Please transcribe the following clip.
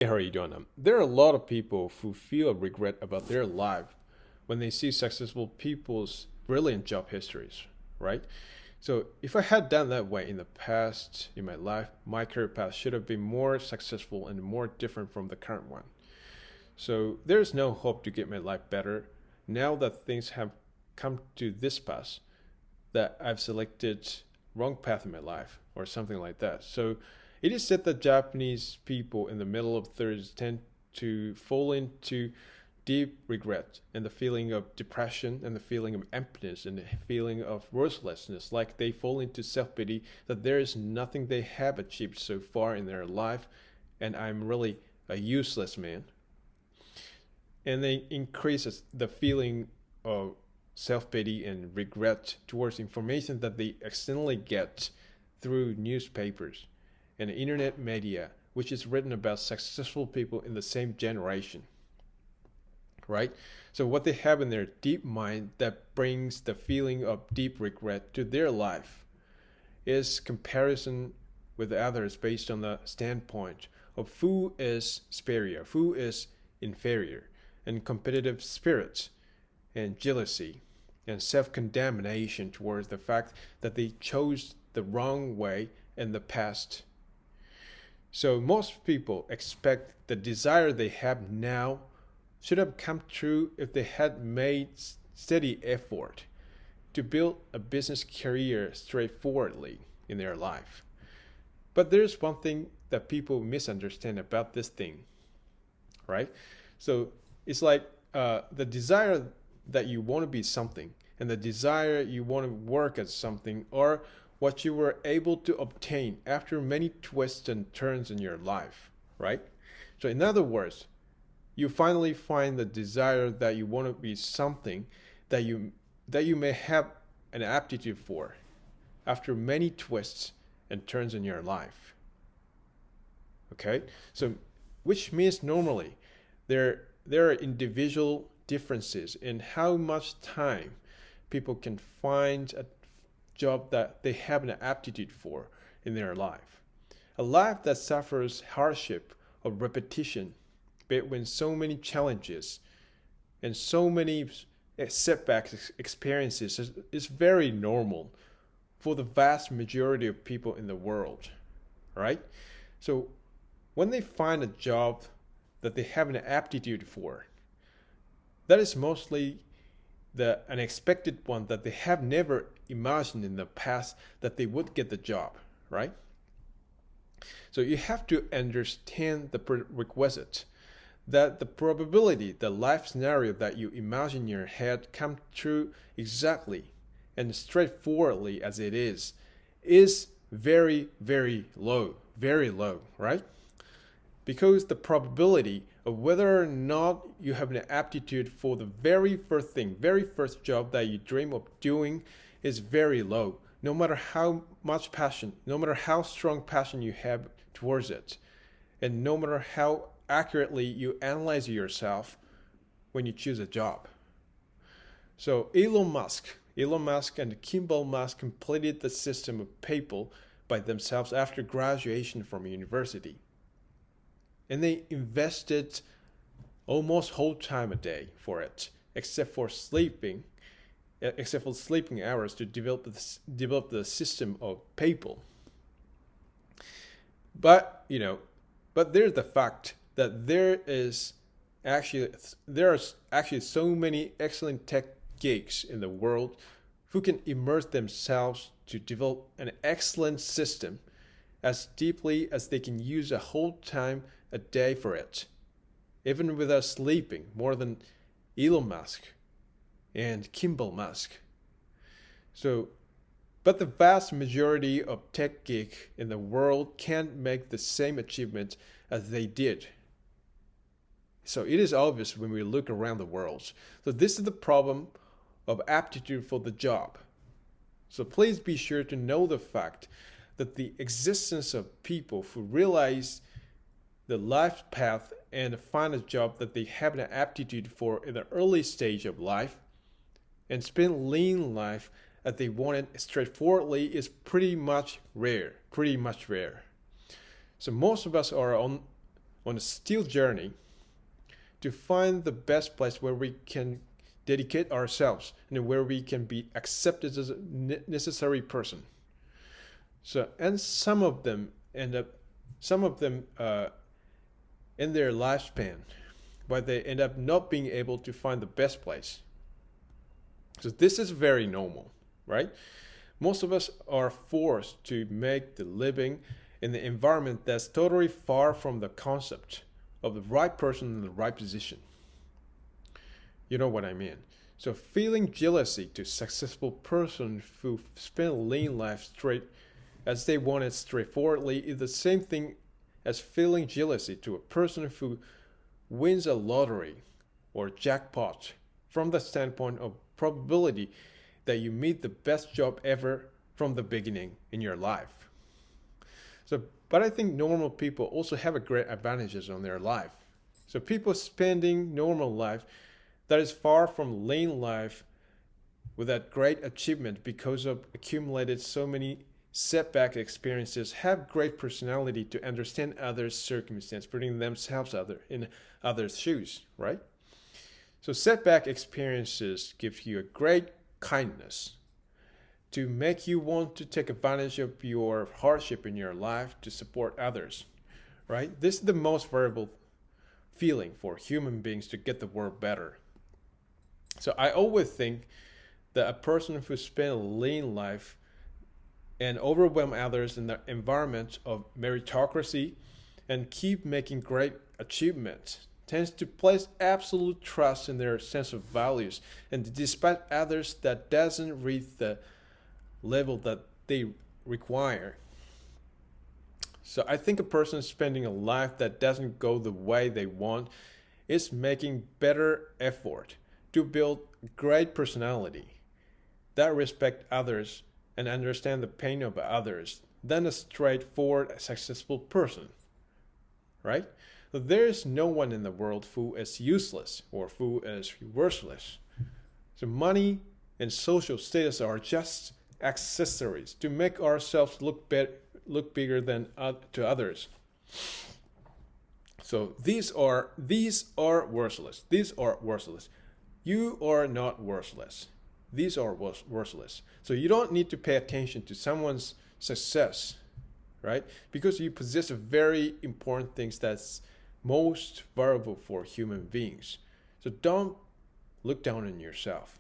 Hey, how are you doing? There are a lot of people who feel regret about their life when they see successful people's brilliant job histories, right? So, if I had done that way in the past in my life, my career path should have been more successful and more different from the current one. So, there's no hope to get my life better now that things have come to this pass that I've selected wrong path in my life or something like that. So it is said that Japanese people in the middle of 30s tend to fall into deep regret and the feeling of depression and the feeling of emptiness and the feeling of worthlessness, like they fall into self-pity that there is nothing they have achieved so far in their life and I'm really a useless man. And they increases the feeling of self-pity and regret towards information that they accidentally get through newspapers and internet media, which is written about successful people in the same generation, right? So what they have in their deep mind that brings the feeling of deep regret to their life is comparison with others based on the standpoint of who is superior, who is inferior, and competitive spirit and jealousy and self-condemnation towards the fact that they chose the wrong way in the past. So most people expect the desire they have now should have come true if they had made steady effort to build a business career straightforwardly in their life. But there's one thing that people misunderstand about this thing, right? So it's like the desire that you want to be something and the desire you want to work at something are what you were able to obtain after many twists and turns in your life, right? So in other words, you finally find the desire that you want to be something that you may have an aptitude for after many twists and turns in your life. Okay? So which means normally there are individual differences in how much time people can find a job that they have an aptitude for in their life. A life that suffers hardship of repetition between so many challenges and so many setbacks experiences is very normal for the vast majority of people in the world, right? So when they find a job that they have an aptitude for, that is mostly the unexpected one that they have never imagined in the past that they would get the job, right? So you have to understand the prerequisite that the probability, the life scenario that you imagine in your head come true exactly and straightforwardly as it is very, very low, right? Because the probability of whether or not you have an aptitude for the very first thing, very first job that you dream of doing is very low. No matter how much passion, no matter how strong passion you have towards it, and no matter how accurately you analyze yourself when you choose a job. So Elon Musk and Kimball Musk completed the system of PayPal by themselves after graduation from university. And they invested almost whole time a day for it, except for sleeping hours to develop the system of PayPal. But but there's the fact that there are actually so many excellent tech geeks in the world who can immerse themselves to develop an excellent system as deeply as they can use a whole time a day for it, even without sleeping more than Elon Musk and Kimball Musk. So, but the vast majority of tech geeks in the world can't make the same achievement as they did. So it is obvious when we look around the world. So this is the problem of aptitude for the job. So please be sure to know the fact that the existence of people who realize the life path and find a job that they have an aptitude for in the early stage of life and spend lean life as they want it straightforwardly is pretty much rare. So most of us are on on a still journey to find the best place where we can dedicate ourselves and where we can be accepted as a necessary person. So, and some of them in their lifespan, but they end up not being able to find the best place. So this is very normal, right? Most of us are forced to make the living in the environment that's totally far from the concept of the right person in the right position. You know what I mean? So feeling jealousy to successful person who spend a lean life straight as they want it straightforwardly is the same thing as feeling jealousy to a person who wins a lottery or jackpot from the standpoint of probability that you meet the best job ever from the beginning in your life. So, but I think normal people also have a great advantages on their life. So people spending normal life that is far from lean life with that great achievement because of accumulated so many setback experiences have great personality to understand others' circumstance, putting themselves in others' shoes, right? So setback experiences give you a great kindness to make you want to take advantage of your hardship in your life to support others, right? This is the most valuable feeling for human beings to get the world better. So I always think that a person who spends a lean life and overwhelm others in the environment of meritocracy and keep making great achievements tends to place absolute trust in their sense of values, and despite others that doesn't reach the level that they require. So I think a person spending a life that doesn't go the way they want is making better effort to build great personality that respect others and understand the pain of others than a straightforward, successful person, right? So there is no one in the world who is useless or who is worthless. So money and social status are just accessories to make ourselves look bigger than to others. So these are worthless. These are worthless. You are not worthless. These are worthless. So you don't need to pay attention to someone's success, right? Because you possess very important things that's most valuable for human beings. So don't look down on yourself.